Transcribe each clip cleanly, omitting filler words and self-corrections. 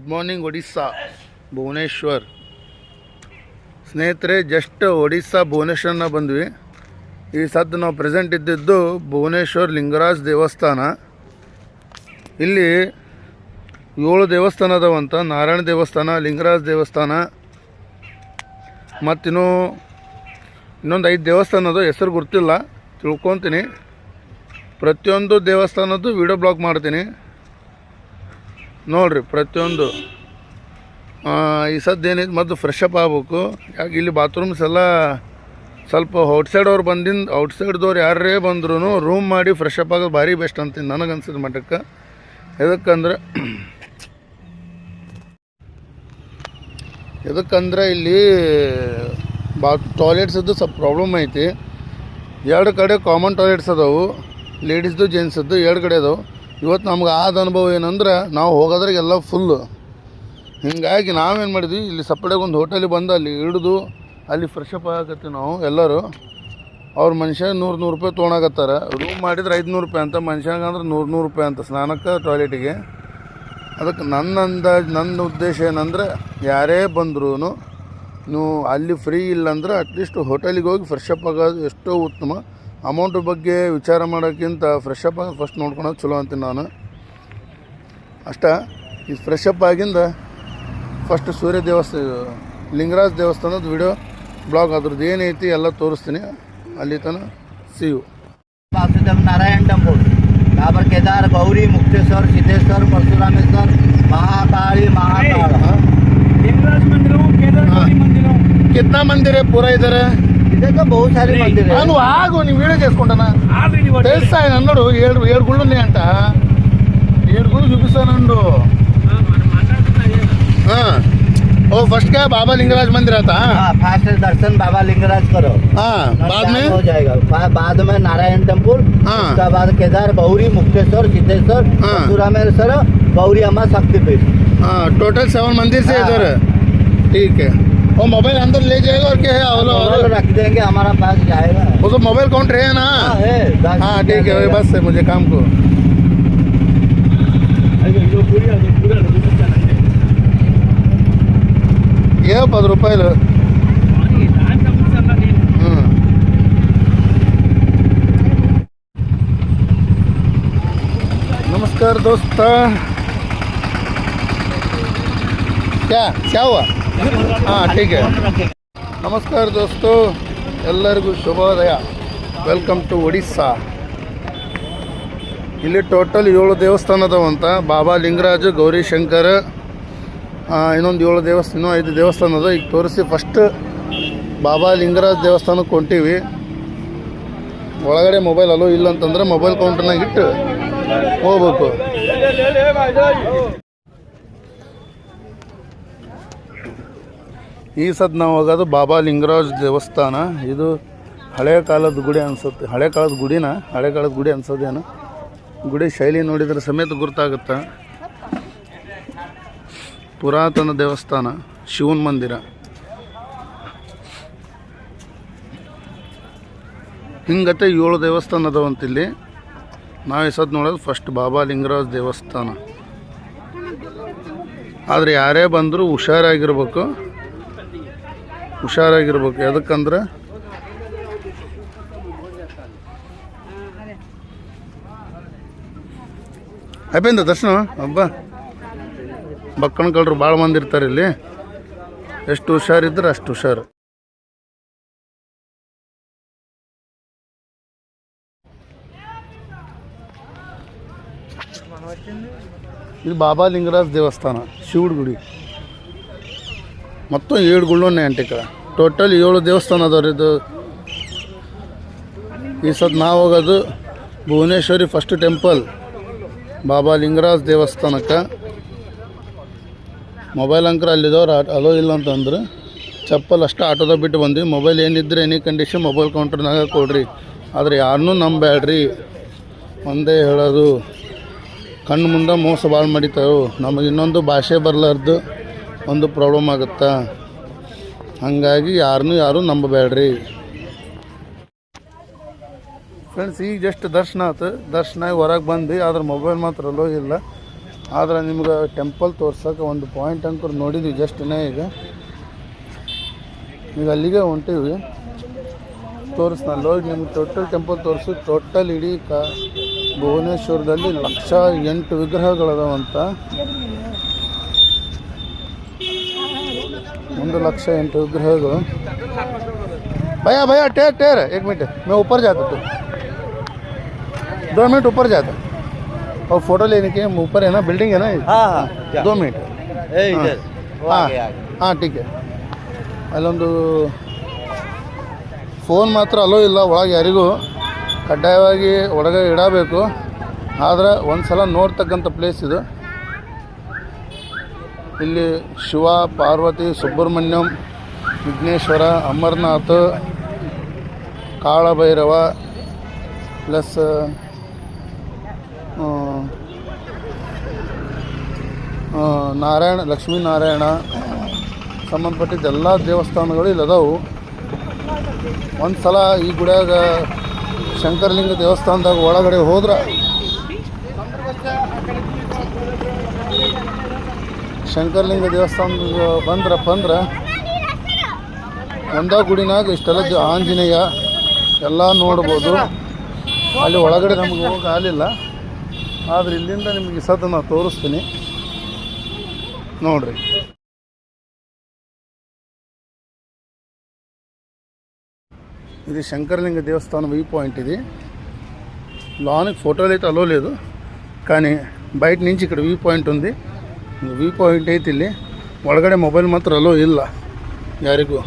Good morning Odisha Bhuvneshwar ಸ್ನೇಹಿತರೆ. Just Odisha ಭುವನೇಶ್ವರ್ನ ಬಂದ್ವಿ. ಈ ಸದ್ದು ನಾವು ಪ್ರೆಸೆಂಟ್ ಇದ್ದಿದ್ದು ಭುವನೇಶ್ವರ್ ಲಿಂಗರಾಜ್ ದೇವಸ್ಥಾನ. ಇಲ್ಲಿ 7 ದೇವಸ್ಥಾನ ಅದಾವಂತ. ನಾರಾಯಣ ದೇವಸ್ಥಾನ, ಲಿಂಗರಾಜ್ ದೇವಸ್ಥಾನ ಮತ್ತು ಇನ್ನೊಂದು 5 ದೇವಸ್ಥಾನ ಅದು, ಹೆಸರು ಗೊತ್ತಿಲ್ಲ, ತಿಳ್ಕೊತೀನಿ. ಪ್ರತಿಯೊಂದು ದೇವಸ್ಥಾನದ್ದು ವಿಡಿಯೋ ಬ್ಲಾಗ್ ಮಾಡ್ತೀನಿ ನೋಡಿರಿ. ಪ್ರತಿಯೊಂದು ಈ ಸದ್ದು ಏನಿದೆ ಮೊದಲು ಫ್ರೆಶ್ ಅಪ್ ಆಗ್ಬೇಕು. ಯಾಕೆ ಇಲ್ಲಿ ಬಾತ್ರೂಮ್ಸ್ ಎಲ್ಲ ಸ್ವಲ್ಪ ಔಟ್ಸೈಡ್ ಔಟ್ಸೈಡ್ದವ್ರು ಯಾರೇ ಬಂದ್ರೂ ರೂಮ್ ಮಾಡಿ ಫ್ರೆಶ್ ಅಪ್ ಆಗೋದು ಭಾರಿ ಬೆಸ್ಟ್ ಅಂತೀನಿ ನನಗನ್ಸಿದ ಮಟ್ಟಕ್ಕೆ. ಎದಕ್ಕಂದ್ರೆ ಇಲ್ಲಿ ಟಾಯ್ಲೆಟ್ಸದ್ದು ಸ್ವಲ್ಪ ಪ್ರಾಬ್ಲಮ್ ಐತಿ. 2 ಕಡೆ ಕಾಮನ್ ಟಾಯ್ಲೆಟ್ಸ್ ಅದಾವು, ಲೇಡೀಸ್ದು ಜೆಂಟ್ಸದ್ದು 2 ಕಡೆ ಅದಾವೆ. ಇವತ್ತು ನಮ್ಗೆ ಆದ ಅನುಭವ ಏನಂದ್ರೆ ನಾವು ಹೋಗೋದ್ರಾಗೆಲ್ಲ ಫುಲ್ಲು. ಹೀಗಾಗಿ ನಾವೇನು ಮಾಡಿದ್ವಿ, ಇಲ್ಲಿ ಸಪ್ರೇಟಾಗಿ ಒಂದು ಹೋಟೆಲಿಗೆ ಬಂದು ಅಲ್ಲಿ ಹಿಡಿದು ಅಲ್ಲಿ ಫ್ರೆಶ್ ಅಪ್ ಆಗತ್ತೀವಿ ನಾವು ಎಲ್ಲರೂ. ಅವ್ರ ಮನುಷ್ಯ 100 ರೂಪಾಯಿ ತೊಗೊಳಕತ್ತಾರ. ರೂಮ್ ಮಾಡಿದ್ರೆ 500 ರೂಪಾಯಿ ಅಂತ, ಮನುಷ್ಯಂಗೆ ಅಂದ್ರೆ 100 ರೂಪಾಯಿ ಅಂತ ಸ್ನಾನಕ್ಕೆ ಟಾಯ್ಲೆಟಿಗೆ. ಅದಕ್ಕೆ ನನ್ನ ಉದ್ದೇಶ ಏನಂದ್ರೆ, ಯಾರೇ ಬಂದ್ರೂ ನೀವು ಅಲ್ಲಿ ಫ್ರೀ ಇಲ್ಲಂದ್ರೆ ಅಟ್ಲೀಸ್ಟ್ ಹೋಟೆಲಿಗೆ ಹೋಗಿ ಫ್ರೆಶ್ ಅಪ್ ಆಗೋದು ಎಷ್ಟೋ ಉತ್ತಮ. ಅಮೌಂಟ್ ಬಗ್ಗೆ ವಿಚಾರ ಮಾಡೋಕ್ಕಿಂತ ಫ್ರೆಶ್ ಅಪ್ ಆಗೋದು ಫಸ್ಟ್ ನೋಡ್ಕೊಳೋದು ಚಲೋ ಅಂತೀನಿ ನಾನು. ಅಷ್ಟೇ. ಈ ಫ್ರೆಶ್ ಅಪ್ ಆಗಿಂದ ಫಸ್ಟ್ ಸೂರ್ಯ ಲಿಂಗರಾಜ್ ದೇವಸ್ಥಾನದ ವಿಡಿಯೋ ಬ್ಲಾಗ್ ಅದ್ರದ್ದು ಏನೈತಿ ಎಲ್ಲ ತೋರಿಸ್ತೀನಿ. ಅಲ್ಲಿ ತನಕ ಸಿ ಯು. नारायण टेम्पल, यहाँ पर केदार, गौरी, मुक्तेश्वर, सिद्धेश्वर, परशुरामेश्वर, महाकाली, महाकाल, लिंगराज मंदिरों, केदार मंदिरों. कितना मंदिर है पूरा इधर? इधर तो बहुत सारे मंदिर है. ನಾನು ಆಗು ನೀವು ವಿಡಿಯೋ చేసుకుంటానా తెలుసా ఆయన అన్నాడు 7 గుళ్ళు ఉన్నాయంట. 7 గుళ్ళు చూపిస్తానండు. ओ फर्स्ट क्या बाबा लिंगराज मंदिर आता है? फर्स्ट दर्शन बाबा लिंगराज करो, बाद में हो जाएगा. बाद में नारायण टेम्पल, उसके बाद केदार, गौरी, मुक्तेश्वर, सिद्धेश्वर, परशुरामेश्वर, गौरी अम्मा शक्तिपीठ. टोटल 7 मंदिर से इधर. ठीक है. वो मोबाइल अंदर ले जाएगा और क्या है? मोबाइल रख देंगे, हमारा पास जाएगा. वो तो मोबाइल काउंटर है ना? हाँ ठीक है. बस है मुझे काम को. ये 10 ರೂಪಾಯಿలు. नमस्कार दोस्त. क्या हुआ? हाँ ठीक है. नमस्कार दोस्तों, ಎಲ್ಲರಿಗೂ ಶುಭೋದಯ. Welcome to Odisha. ಇಲ್ಲಿ ಟೋಟಲ್ 7 ದೇವಸ್ಥಾನ ಅದಾವಂತ. ಬಾಬಾ ಲಿಂಗರಾಜು, ಗೌರಿ ಶಂಕರ, ಇನ್ನೊಂದು 7 ದೇವಸ್ಥಾನ, ಇನ್ನೂ 5 ದೇವಸ್ಥಾನ ಅದ. ಈಗ ತೋರಿಸಿ ಫಸ್ಟ್ ಬಾಬಾ ಲಿಂಗರಾಜ್ ದೇವಸ್ಥಾನಕ್ಕೆ ಹೊಂಟೀವಿ. ಒಳಗಡೆ ಮೊಬೈಲ್ ಅಲೋ ಇಲ್ಲ ಅಂತಂದ್ರೆ ಮೊಬೈಲ್ ಕೌಂಟರ್ನಾಗ ಇಟ್ಟು ಹೋಗ್ಬೇಕು. ಈ ಸದ್ ನಾವು ಹೋಗೋದು ಬಾಬಾ ಲಿಂಗರಾಜ್ ದೇವಸ್ಥಾನ. ಇದು ಹಳೆ ಕಾಲದ ಗುಡಿ ಅನ್ಸುತ್ತೆ. ಹಳೆ ಕಾಲದ ಗುಡಿ ಅನ್ಸೋದೇನು. ಗುಡಿ ಶೈಲಿ ನೋಡಿದ್ರೆ ಸಮೇತ ಗುರ್ತಾಗುತ್ತೆ. ಪುರಾತನ ದೇವಸ್ಥಾನ, ಶಿವನ ಮಂದಿರ. ಹಿಂಗತ್ತೆ 7 ದೇವಸ್ಥಾನ ಅದಾವಂತಿಲ್ಲಿ. ನಾವು ಈ ನೋಡೋದು ಫಸ್ಟ್ ಬಾಬಾ ಲಿಂಗರಾಜ್ ದೇವಸ್ಥಾನ. ಆದರೆ ಯಾರೇ ಬಂದರೂ ಹುಷಾರಾಗಿರ್ಬೇಕು. ಯಾಕಂದ್ರೆ అయిపోయిందా దర్శనం? అబ్బా ಬಕ್ಕಣ ಕಳ್ಳರು ಭಾಳ ಮಂದಿ ಇರ್ತಾರೆ ಇಲ್ಲಿ. ಎಷ್ಟು ಹುಷಾರಿದ್ರೆ ಅಷ್ಟು ಹುಷಾರು. ಇದು ಬಾಬಾ ಲಿಂಗರಾಜ್ ದೇವಸ್ಥಾನ, ಶಿವಡ ಗುಡಿ. మొత్తం 7 గుళ్ళు ఉన్నాయంట ఇక్కడ. ಟೋಟಲ್ 7 ದೇವಸ್ಥಾನ ಅದಾವ್ರಿ. ಇದು ಈ ಸದ್ ನಾವು ಹೋಗೋದು ಭುವನೇಶ್ವರಿ ಫಸ್ಟ್ ಟೆಂಪಲ್ ಬಾಬಾ ಲಿಂಗರಾಜ್ ದೇವಸ್ಥಾನಕ್ಕೆ. ಮೊಬೈಲ್ ಅಂಕರ್ ಅಲ್ಲಿದ್ದವ್ರು ಅಲೋ ಇಲ್ಲ ಅಂತಂದ್ರೆ ಚಪ್ಪಲ್ ಅಷ್ಟೇ ಆಟೋದಾಗ ಬಿಟ್ಟು ಬಂದ್ವಿ. ಮೊಬೈಲ್ ಏನಿದ್ರೆ ಎನಿ ಕಂಡೀಷನ್ ಮೊಬೈಲ್ ಕೌಂಟರ್ನಾಗ ಕೊಡ್ರಿ. ಆದರೆ ಯಾರನ್ನೂ ನಂಬೇಡ್ರಿ. ಒಂದೇ ಹೇಳೋದು, ಕಣ್ಣು ಮುಂದೆ ಮೋಸ ಭಾಳ ಮಾಡಿತಾವೆ. ನಮಗೆ ಇನ್ನೊಂದು ಭಾಷೆ ಬರಲಾರ್ದು ಒಂದು ಪ್ರಾಬ್ಲಮ್ ಆಗುತ್ತಾ. ಹಾಗಾಗಿ ಯಾರು ನಂಬಬೇಡ್ರಿ ಫ್ರೆಂಡ್ಸ್. ಈಗ ಜಸ್ಟ್ ದರ್ಶನ ಆಯ್ತು. ದರ್ಶನ ಹೊರಗೆ ಬಂದು, ಆದ್ರೆ ಮೊಬೈಲ್ ಮಾತ್ರ ಅಲೋ ಇಲ್ಲ. ಆದ್ರೆ ನಿಮ್ಗೆ ಟೆಂಪಲ್ ತೋರ್ಸೋಕೆ ಒಂದು ಪಾಯಿಂಟ್ ಅಂಕರ್ ನೋಡಿದ್ವಿ ಜಸ್ಟ್ ಈಗ ಅಲ್ಲಿಗೆ ಹೊಂಟೀವಿ. ನಾನು ಹೋಗಿ ನಿಮ್ಗೆ ಟೋಟಲ್ ಟೆಂಪಲ್ ತೋರಿಸು. ಟೋಟಲ್ ಇಡೀ ಭುವನೇಶ್ವರದಲ್ಲಿ 1,08 ವಿಗ್ರಹಗಳದಾವಂತ. 1,08,000 विग्रह। भैया भैया ठहर ठहर 1 मिनट, मैं ऊपर जाता तू 2 मिनट ऊपर जाता और फोटो लेने के ऊपर है ना, बिल्डिंग है ना। हाँ हाँ 2 मिनट हाँ हाँ ठीक है. ಅಲ್ಲೊಂದು ಫೋನ್ ಮಾತ್ರ ಅಲೋ ಇಲ್ಲ ಒಳಗೆ ಯಾರಿಗೂ, ಕಡ್ಡಾಯವಾಗಿ ಒಳಗೆ ಇಡಬೇಕು. ಆದರೆ ಒಂದು ಸಲ ನೋಡ್ತಕ್ಕಂಥ ಪ್ಲೇಸ್ ಇದು. ಇಲ್ಲಿ ಶಿವ, ಪಾರ್ವತಿ, ಸುಬ್ರಹ್ಮಣ್ಯಂ, ವಿಘ್ನೇಶ್ವರ, ಅಮರನಾಥ, ಕಾಳಭೈರವ ಪ್ಲಸ್ ನಾರಾಯಣ, ಲಕ್ಷ್ಮೀನಾರಾಯಣ ಸಂಬಂಧಪಟ್ಟಿದ್ದ ಎಲ್ಲ ದೇವಸ್ಥಾನಗಳು ಇಲ್ಲಿ ಅದಾವು. ಒಂದು ಸಲ ಈ ಗುಡಿಯಾಗ ಶಂಕರಲಿಂಗ ದೇವಸ್ಥಾನದಾಗ ಒಳಗಡೆ ಹೋದ್ರೆ, ಶಂಕರಲಿಂಗ ದೇವಸ್ಥಾನದಾಗ ಬಂದ್ರಪ್ಪ ಅಂದ್ರೆ ಒಂದೇ ಗುಡಿನಾಗ ಇಷ್ಟೆಲ್ಲ ಆಂಜನೇಯ ಎಲ್ಲ ನೋಡ್ಬೋದು. ಅಲ್ಲಿ ಒಳಗಡೆ ನಮಗೆ ಹೋಗೋಕೆ ಆಗಲಿಲ್ಲ, ಆದರೆ ಇಲ್ಲಿಂದ ನಿಮಗೆ ಸತ ನಾನು ತೋರಿಸ್ತೀನಿ ನೋಡ್ರಿ. ఇది శంకరలింగ దేవస్థానం వ్యూ పాయింట్. ఇది లోనికి ఫోటోలు అయితే అలో లేదు, కానీ బయట నుంచి ఇక్కడ వ్యూ పాయింట్ ఉంది. వ్యూ పాయింట్ అయితే ಇಲ್ಲಿ ಒಳಗಡೆ ಮೊಬೈಲ್ ಮಾತ್ರ ಅಲೋ ಇಲ್ಲ ಯಾರಿಗೂ.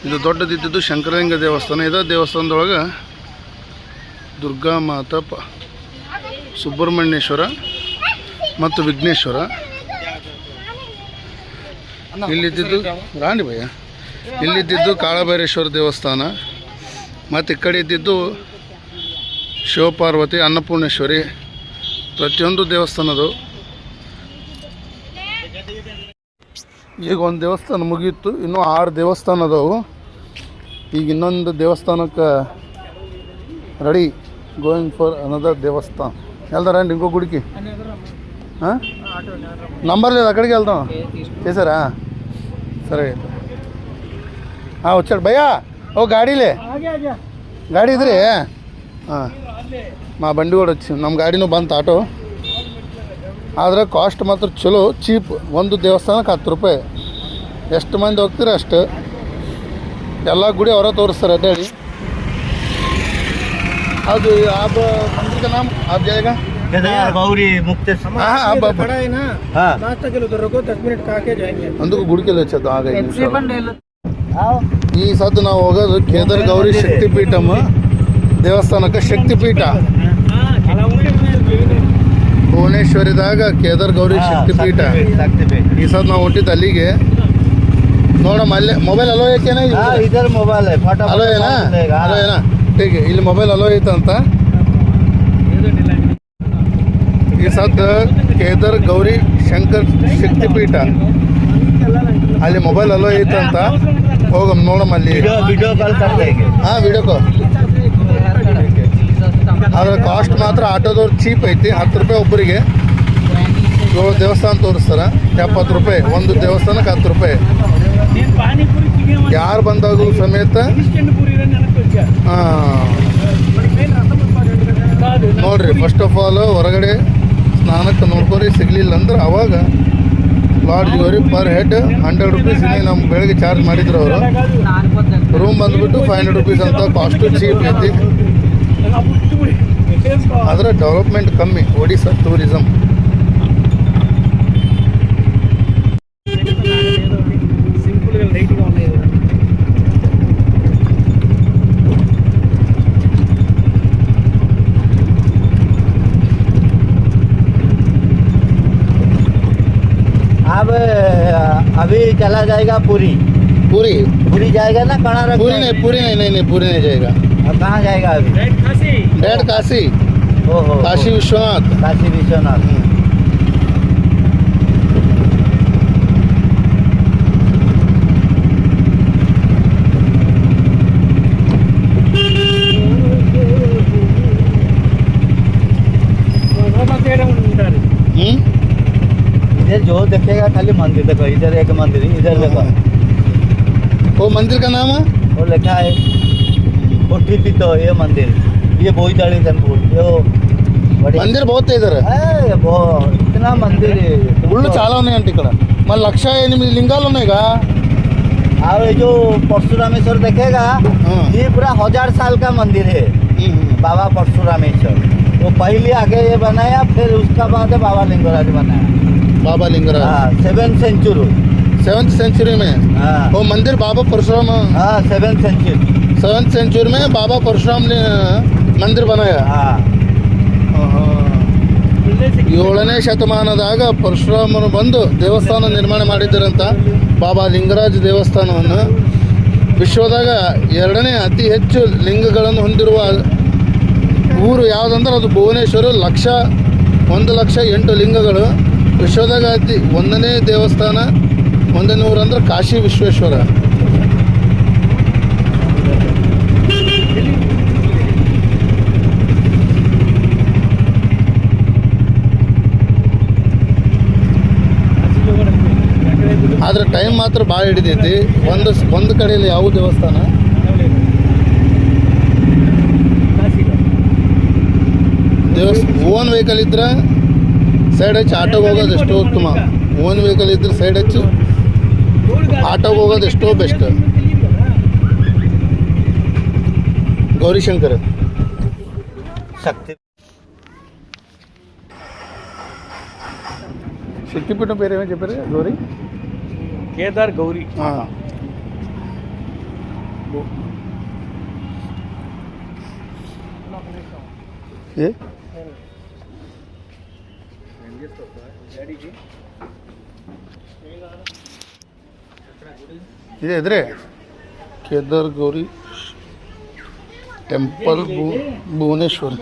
ಇದು ದೊಡ್ಡದಿದ್ದು ಶಂಕರಲಿಂಗ ದೇವಸ್ಥಾನ. ಇದೇ ದೇವಸ್ಥಾನದೊಳಗೆ ದುರ್ಗಾ ಮಾತಾ, ಸುಬ್ರಹ್ಮಣ್ಯೇಶ್ವರ ಮತ್ತು ವಿಘ್ನೇಶ್ವರ ಇಲ್ಲಿದ್ದು ರಾಣಿ ಭಯ್ಯ. ಇಲ್ಲಿದ್ದು ಕಾಳಭೈರೇಶ್ವರ ದೇವಸ್ಥಾನ, ಮತ್ತು ಈ ಕಡೆ ಇದ್ದಿದ್ದು ಶಿವಪಾರ್ವತಿ, ಅನ್ನಪೂರ್ಣೇಶ್ವರಿ, ಪ್ರತಿಯೊಂದು ದೇವಸ್ಥಾನದು. ಈಗ ಒಂದು ದೇವಸ್ಥಾನ ಮುಗಿಯಿತು, ಇನ್ನೂ 6 ದೇವಸ್ಥಾನ ಅದಾವು. ಈಗ ಇನ್ನೊಂದು ದೇವಸ್ಥಾನಕ್ಕೆ ರೆಡಿ, ಗೋಯಿಂಗ್ ಫಾರ್ అనదర్ దేవస్థానం. వెళ్తారండి ఇంకో గుడికి? నంబర్ లేదు, అక్కడికి వెళ్దాం. చేశారా? సరే అయితే వచ్చాడు భయ్యా. ఓ గాడీలే, ಗಾಡಿ ಇದ್ರಿ? ಹಾಂ, మా బండి కూడా వచ్చింది. ನಮ್ಮ ಗಾಡಿನೂ ಬಂತು ಆಟೋ. ಆದರೆ ಕಾಸ್ಟ್ ಮಾತ್ರ ಚಲೋ ಚೀಪ್. ಒಂದು ದೇವಸ್ಥಾನಕ್ಕೆ 10 ರೂಪಾಯಿ. ಎಷ್ಟು ಮಂದಿ ಹೋಗ್ತೀರ ಅಷ್ಟು. ಎಲ್ಲ ಗುಡಿ ಅವರ ತೋರಿಸ್ತಾರೆ ಅಡ್ಡಾಡಿ. अब आप मंदिर का नाम आप जाएगा? केदार गौरी मुक्तेश्वर। हाँ अब खड़ा है ना, हाँ नाश्ता के लिए उधर रुको, 10 मिनट खा के जाएंगे. अंदर गुड़ के लिए अच्छा आ गए. ಈ ಸತ್ತು ನಾವು ಹೋಗೋದು ಕೇದಾರ್ ಗೌರಿ ಶಕ್ತಿಪೀಠಂ ದೇವಸ್ಥಾನಕ್ಕೆ. ಶಕ್ತಿಪೀಠ ಭುವನೇಶ್ವರಿದಾಗ ಕೇದಾರ್ ಗೌರಿ ಶಕ್ತಿಪೀಠ. ಈ ಸತ್ತು ನಾವು ಹೊಂಟಿದ್ದು ಅಲ್ಲಿಗೆ. ನೋಡಮ್ಮ ಅಲ್ಲೇ ಮೊಬೈಲ್ ಅಲೋ ಐತೇನ? इधर मोबाइल है, फटाफट ಅಲೋ ಏನಾ? ಅಲೋ ಏನಾ? ठीक है, ಇಲ್ಲಿ ಮೊಬೈಲ್ ಅಲೋ ಐತಂತ. ಈ ಸದ್ದು ಕೇದಾರ್ ಗೌರಿ ಶಂಕರ್ ಶಕ್ತಿಪೀಠ, ಅಲ್ಲಿ ಮೊಬೈಲ್ ಅಲೋ ಐತಂತ. ಹೋಗಮ್ಮ ನೋಡಮ್ಮ ಅಲ್ಲಿ. वीडियो कॉल कर देंगे. ಹಾಂ ವಿಡಿಯೋ ಕಾಲ್. ಆದರೆ ಕಾಸ್ಟ್ ಮಾತ್ರ ಆಟೋದವ್ರು ಚೀಪ್ ಐತಿ. 10 ರೂಪಾಯಿ ಒಬ್ಬರಿಗೆ 7 ದೇವಸ್ಥಾನ ತೋರಿಸ್ತಾರೆ. 70 ರೂಪಾಯಿ ಒಂದು ದೇವಸ್ಥಾನಕ್ಕೆ 10 ರೂಪಾಯಿ. ಯಾರು ಬಂದಾಗೂ ಸಮೇತ ನೋಡ್ರಿ. ಫಸ್ಟ್ ಆಫ್ ಆಲ್ ಹೊರಗಡೆ ಸ್ನಾನಕ್ಕೆ ನೋಡ್ಕೊರಿ, ಸಿಗಲಿಲ್ಲ ಅಂದ್ರೆ ಅವಾಗ ಲಾಡ್ಜ್ಗೆ ಹೋರಿ. Per head 100 rupees. ಇನ್ನೇ ನಮ್ಮ ಬೆಳಗ್ಗೆ ಚಾರ್ಜ್ ಮಾಡಿದ್ರು ಅವರು. ರೂಮ್ ಬಂದುಬಿಟ್ಟು 500 ರೂಪೀಸ್ ಅಂತ. ಕಾಸ್ಟು ಚೀಪ್ ಐತಿ, ಆದರೆ ಡೆವಲಪ್ಮೆಂಟ್ ಕಮ್ಮಿ. ಒಡಿಶಾ ಟೂರಿಸಮ್. अब अभी चला जाएगा पूरी. पूरी पूरी जाएगा ना? कहाँ पूरी नहीं, पूरी नहीं पूरी नहीं जाएगा. अब कहाँ जाएगा अभी? डेढ़ काशी. ओहो, काशी विश्वनाथ. काशी विश्वनाथ. देखेगा खाली मंदिर देखो, इधर एक मंदिर, इधर देखो वो मंदिर का नाम है? वो लिखा है कोठी तो ये मंदिर, ये बोईताड़ी टेम्पल, ये बढ़िया मंदिर बहुत है इधर इतना मंदिर है గుళ్ళు చాలా ఉన్నాయంట ఇక్కడ మరి 108 లింగాలు ఉన్నాయిగా और ये जो परशुरामेश्वर देखेगा ये पूरा 1000 साल का मंदिर है बाबा परशुरामेश्वर। वो पहले आगे ये बनाया, फिर उसका बाद बाबा लिंगराज बनाया। बाबा Lingaraj 7th century 7th century में वो मंदिर बाबा Parshuram 7th century 7th century में बाबा परशुराम ने मंदिर बनाया। 7ನೇ ಶತಮಾನದಾಗ ಪರಶುರಾಮರು ಬಂದು ದೇವಸ್ಥಾನ ನಿರ್ಮಾಣ ಮಾಡಿದ್ದರಂತ ಬಾಬಾ ಲಿಂಗರಾಜ ದೇವಸ್ಥಾನವನ್ನು ವಿಶ್ವದಾಗ 2ನೇ ಅತಿ ಹೆಚ್ಚು ಲಿಂಗಗಳನ್ನು ಹೊಂದಿರುವ ಊರು ಯಾವುದಂದ್ರೆ ಅದು ಭುವನೇಶ್ವರ 1,08,000 ಲಿಂಗಗಳು ವಿಶ್ವದಾಗ 1ನೇ ದೇವಸ್ಥಾನ 1ನೇ ಊರು ಅಂದ್ರೆ ಕಾಶಿ ವಿಶ್ವೇಶ್ವರ। ಆದರೆ ಟೈಮ್ ಮಾತ್ರ ಭಾಳ ಹಿಡಿದೈತಿ ಒಂದು ಕಡೆಯಲ್ಲಿ ಯಾವ ದೇವಸ್ಥಾನ ಓನ್ ವೆಹಿಕಲ್ ಇದ್ರೆ ಸೈಡ್ ಹಚ್ಚಿ ಆಟೋಗೆ ಹೋಗೋದು ಎಷ್ಟೋ ಉತ್ತಮ। ಓನ್ ವೆಹಿಕಲ್ ಇದ್ರೆ ಸೈಡ್ ಹಚ್ಚಿ ಆಟೋಗೆ ಹೋಗೋದು ಎಷ್ಟೋ ಬೆಸ್ಟ್। ಗೌರಿಶಂಕರ್ शक्ति శక్తిపీఠం పేరు ఏమని చెప్పారు? గౌరీ केदार गौरी। ఏ ಇದೆ ಎದುರೇ ಕೇದಾರ್ ಗೌರಿ ಟೆಂಪಲ್ ಭುವನೇಶ್ವರ್।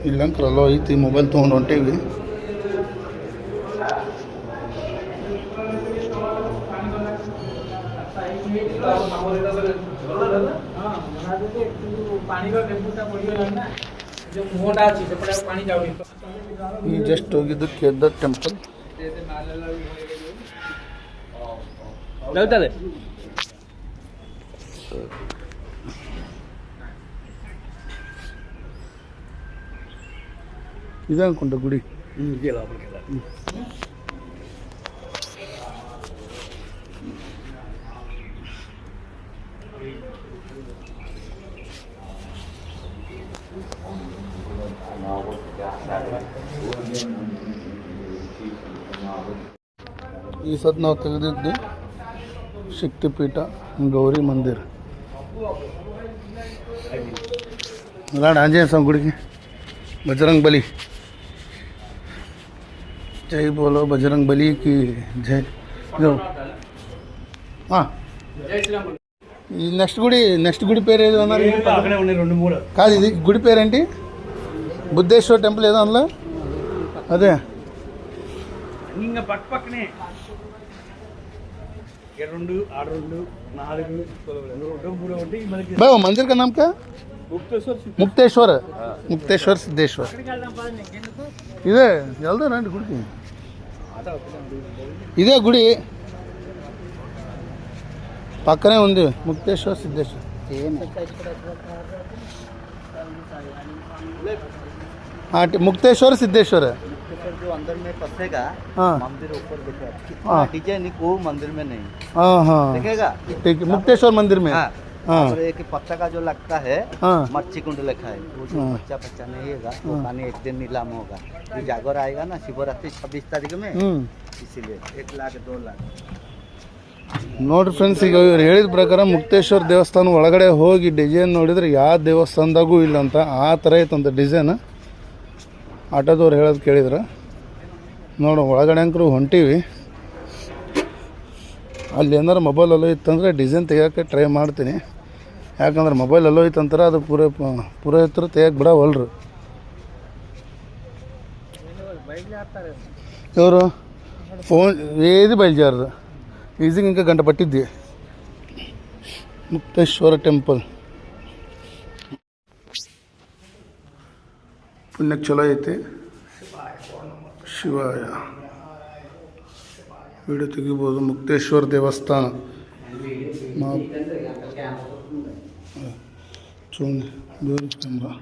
ಇಲ್ಲಂಕ್ರಲ್ಲ ಐತಿ ಮೊಬೈಲ್ ತೊಗೊಂಡು ಹೊಂಟೇವಿ। ಈ ಜಸ್ಟ್ ಹೋಗಿದ್ದು ಕೇದಾರ್ ಟೆಂಪಲ್। ಇದೆ ಅನ್ಕೊಂಡ ಗುಡಿ। ಈ ಸತ್ ನಾವು ತೆಗೆದಿದ್ದು ಶಕ್ತಿಪೀಠ ಗೌರಿ ಮಂದಿರ ರಾಣ ಆಂಜನೇಯ ಸ್ವಾಮಿ ಗುಡಿಗೆ बजरंग बली जय बोलो बजरंग बली की जय। ఈ నెక్స్ట్ గుడి పేరు ఏదో అన్నారు కాదు, ఇది గుడి పేరేంటి? బుద్ధేశ్వర్ టెంపుల్ ఏదో అందులో అదే ఇంకా పక్కనే 2 6 4 भाई वो मंदिर का नाम क्या? मुक्तेश्वर मुक्तेश्वर सिद्धेश्वर। ఇదే వెళ్దాం రండి గుడికి। ఇదే గుడి పక్కనే ఉంది ముక్తేశ్వర్ సిద్ధేశ్వర్। मुक्तेश्वर सिद्धेश्वर है जो अंदर में फंसेगा मंदिर ऊपर देखो डिजाइन को मंदिर में नहीं देखेगा। ठीक है, मुक्तेश्वर मंदिर में और एक पत्ता का जो लगता है मच्छी कुंड लिखा है, वो जो बच्चा नहीं है वो पानी एक दिन नीलाम होगा। ये जागर आएगा ना शिवरात्रि 26 तारीख में, इसीलिए 1 लाख 2 लाख। ನೋಡ್ರಿ ಫ್ರೆಂಡ್ಸ್, ಈಗ ಇವ್ರು ಹೇಳಿದ ಪ್ರಕಾರ ಮುಕ್ತೇಶ್ವರ ದೇವಸ್ಥಾನ ಒಳಗಡೆ ಹೋಗಿ ಡಿಸೈನ್ ನೋಡಿದ್ರೆ ಯಾವ ದೇವಸ್ಥಾನದಾಗೂ ಇಲ್ಲ ಅಂತ ಆ ಥರ ಐತಂತ ಡಿಸೈನ್। ಆಟೋದವ್ರು ಹೇಳೋದು ಕೇಳಿದ್ರೆ ನೋಡು ಒಳಗಡೆ ಅಂಕರು ಹೊಂಟೀವಿ। ಅಲ್ಲಿ ಏನಾರು ಮೊಬೈಲೆಲ್ಲ ಇತ್ತಂದರೆ ಡಿಸೈನ್ ತೆಗಿಯೋಕ್ಕೆ ಟ್ರೈ ಮಾಡ್ತೀನಿ। ಯಾಕಂದ್ರೆ ಮೊಬೈಲ್ ಎಲ್ಲೋ ಐತಂತಾರೆ ಅದು ಪೂರ ಇತ್ತು ತೆಗಿಯಕ್ಕೆ ಬಿಡವಲ್ರು ಇವರು ಫೋನ್ ಏది బయలుదేరదు ఈజీగా ఇంకా గంట పట్టిద్ది ముక్తేశ్వర టెంపుల్ ಪುಣ್ಯಕ್ಕೆ ಚಲೋ ಐತಿ ಶಿವಾಯ ವಿಡಿಯೋ ತೆಗಿಬೋದು ಮುಕ್ತೇಶ್ವರ ದೇವಸ್ಥಾನ చూడండి దూరం కెమెరా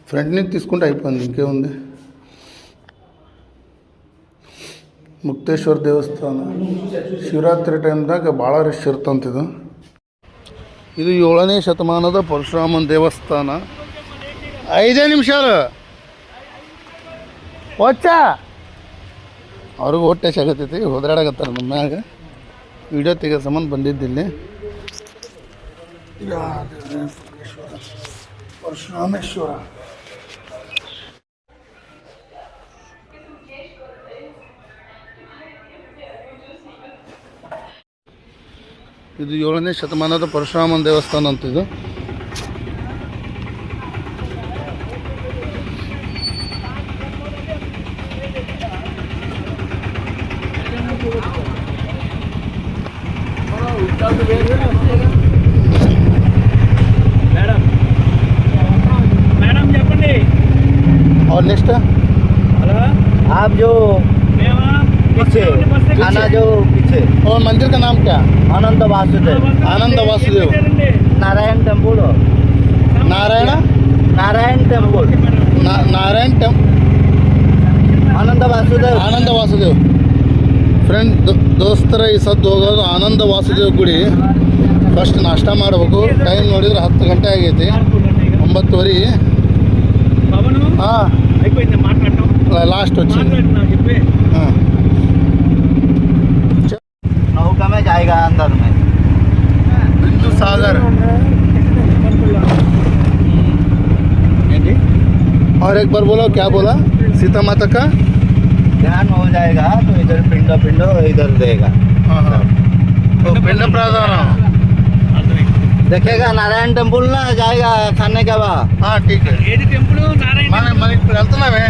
ఫ్రంట్ నుంచి తీసుకుంటే అయిపోయింది ఇంకేముంది ಮುಕ್ತೇಶ್ವರ ದೇವಸ್ಥಾನ ಶಿವರಾತ್ರಿ ಟೈಮ್ದಾಗ ಭಾಳ ರಶ್ ಇರ್ತಂತಿದು ಇದು 7ನೇ ಶತಮಾನದ ಪರಶುರಾಮನ ದೇವಸ್ಥಾನ 5 ನಿಮಿಷಾಲು ಒಚ್ಚ ಅವ್ರಿಗೆ ಹೊಟ್ಟೆ ಸಾಗತೈತಿ ಹೋದ್ರಾಡಕತ್ತಾರೆ ನಮ್ಮ ಮ್ಯಾಗ ವಿಡಿಯೋ ತೆಗಿಯೋ ಸಂಬಂಧ ಬಂದಿದ್ದಿಲ್ಲಿ ಪರಶುರಾಮೇಶ್ವರ ಇದು 7ನೇ ಶತಮಾನದ ಪರಶುರಾಮನ ದೇವಸ್ಥಾನ ಅಂತಿದು మేడం చెప్పండి और नेक्स्ट आप जो पीछे खाना जो पीछे और मंदिर का नाम क्या आनंद वासुदेव आनंद वासुदेव नारायण टेम्पल नारायण नारायण टेम्पल नारायण आनंद वासुदेव ಆನಂದ ವಾಸುದೇವ್ ಫ್ರೆಂಡ್ ದೋಸ್ತರ ಈ ಸದ್ದು ಹೋಗೋದು ಆನಂದ ವಾಸುದೇವ್ ಗುಡಿ ಫಸ್ಟ್ ನಾಷ್ಟ ಮಾಡಬೇಕು ಟೈಮ್ ನೋಡಿದ್ರೆ 10 ಗಂಟೆ ಆಗೈತಿ 9:30 పవను ಹಾಂ అయిపోయింది మాట్లాడటం లాస్ట్ వచ్చి మాట్లాడుతున్నా చెప్పి ಹಾಂ नौका में जाएगा अंदर में बिंदु सागर और एक बार बोलो क्या बोला सीता माता का ध्यान हो जाएगा तो इधर पिंडो पिंडो इधर देगा हाँ हाँ तो पिंड प्रार्थना देखेगा नारायण टेम्पल ना जाएगा खाने के बाद हाँ ठीक है ఏది టెంపుల్ నారాయణ మన మన ఇప్పుడు వెళ్తున్నామే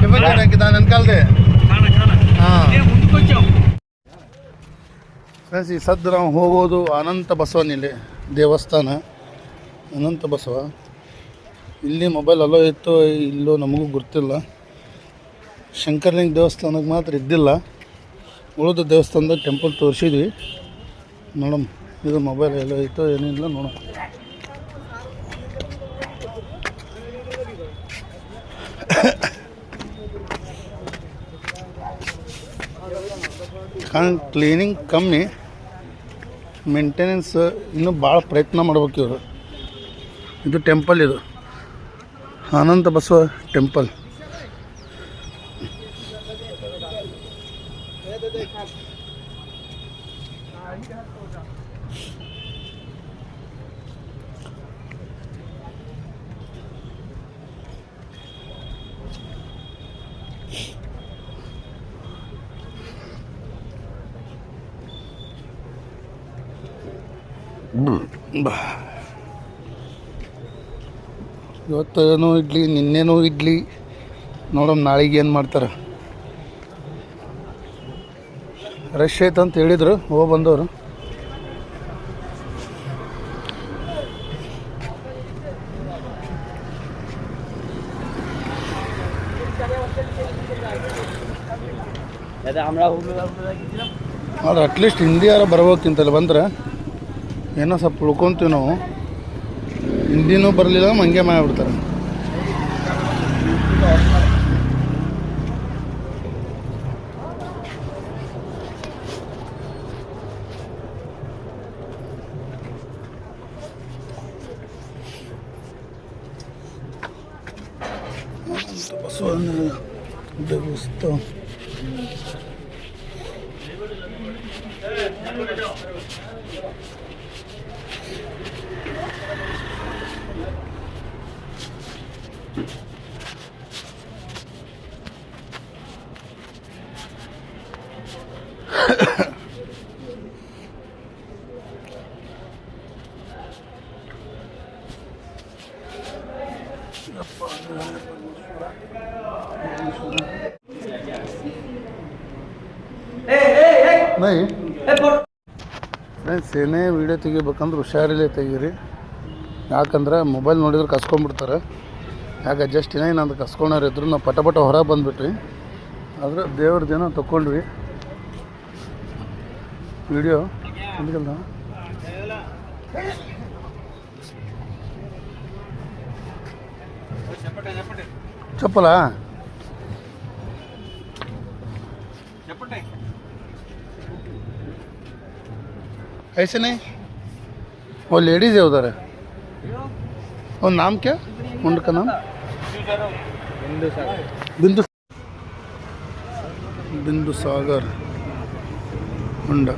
టిఫిన్ చేయడానికి దాని వెనకాలదే ఖానా ఖానా ಹಾಂ ఇదే ముందుకు వచ్చాం ಫ್ರೆಂಡ್ಸ್ ಈ ಸದ್ದು ನಾವು ಹೋಗೋದು ಅನಂತ ಬಸವನಿಲ್ಲಿ ದೇವಸ್ಥಾನ ಅನಂತ ಬಸವ ಇಲ್ಲಿ ಮೊಬೈಲ್ ಅಲ್ಲೋ ಇತ್ತು ಇಲ್ಲೋ ನಮಗೂ ಗೊತ್ತಿಲ್ಲ ಶಂಕರಲಿಂಗ ದೇವಸ್ಥಾನಕ್ಕೆ ಮಾತ್ರ ಇದ್ದಿಲ್ಲ ಉಳಿದ ದೇವಸ್ಥಾನದಾಗ ಟೆಂಪಲ್ ತೋರಿಸಿದ್ವಿ ನೋಡಮ್ ಇದು ಮೊಬೈಲ್ ಎಲ್ಲೋ ಇತ್ತು ಏನಿಲ್ಲ ನೋಡೋಣ ಕ್ಲೀನಿಂಗ್ ಕಮ್ಮಿ ಮೇಂಟೆನೆನ್ಸ್ ಇನ್ನೂ ಭಾಳ ಪ್ರಯತ್ನ ಮಾಡ್ಬೇಕು ಇವರು ಇದು ಟೆಂಪಲ್ ಇದು ಅನಂತ ಬಸವ ಟೆಂಪಲ್ ಇವತ್ತೇನೋ ಇಡ್ಲಿ ನಿನ್ನೆನೋ ಇಡ್ಲಿ ನೋಡೋಣ ನಾಳೆಗೆ ಏನು ಮಾಡ್ತಾರೆ ರಶ್ ಐತೆ ಅಂತ ಹೇಳಿದರು ಹೋಗಿ ಬಂದವರು ಅವ್ರು ಅಟ್ಲೀಸ್ಟ್ ಹಿಂದಿ ಯಾರು ಬರ್ಬೇಕಿಂತಲ್ಲ ಬಂದ್ರೆ ಏನೋ ಸ್ವಲ್ಪ ಉಳ್ಕೊತೀವಿ ನಾವು ಹಿಂದಿನೂ ಬರಲಿಲ್ಲ ಹಂಗೆ ಮಾಡಿಬಿಡ್ತಾರೆ ಬಸವನ ದೇವಸ್ಥಾನ ಭಾಯ್ ಫ್ರೆಂಡ್ಸ್ ಏನೇ ವೀಡಿಯೋ ತೆಗಿಬೇಕಂದ್ರೆ ಹುಷಾರಿಲ್ಲೇ ತೆಗೀರಿ, ಯಾಕಂದ್ರೆ ಮೊಬೈಲ್ ನೋಡಿದ್ರೆ ಕಸ್ಕೊಂಡ್ಬಿಡ್ತಾರೆ. ಯಾಕೆ ಜಸ್ಟ್ ಇನ್ನೇನು ಕಸ್ಕೊಂಡವ್ರು ಇದ್ರು ನಾವು ಪಟ ಹೊರಗೆ ಬಂದುಬಿಟ್ವಿ. ಆದರೆ ದೇವ್ರದ್ದೇನೋ ತೊಗೊಂಡ್ವಿ ವಿಡಿಯೋ ఎందుకಲ್ಲ चप्पला ऐसे नहीं, वो लेडीज है उधर है. और नाम क्या मुंड का नाम? बिंदु बिंदु सागर मुंडा.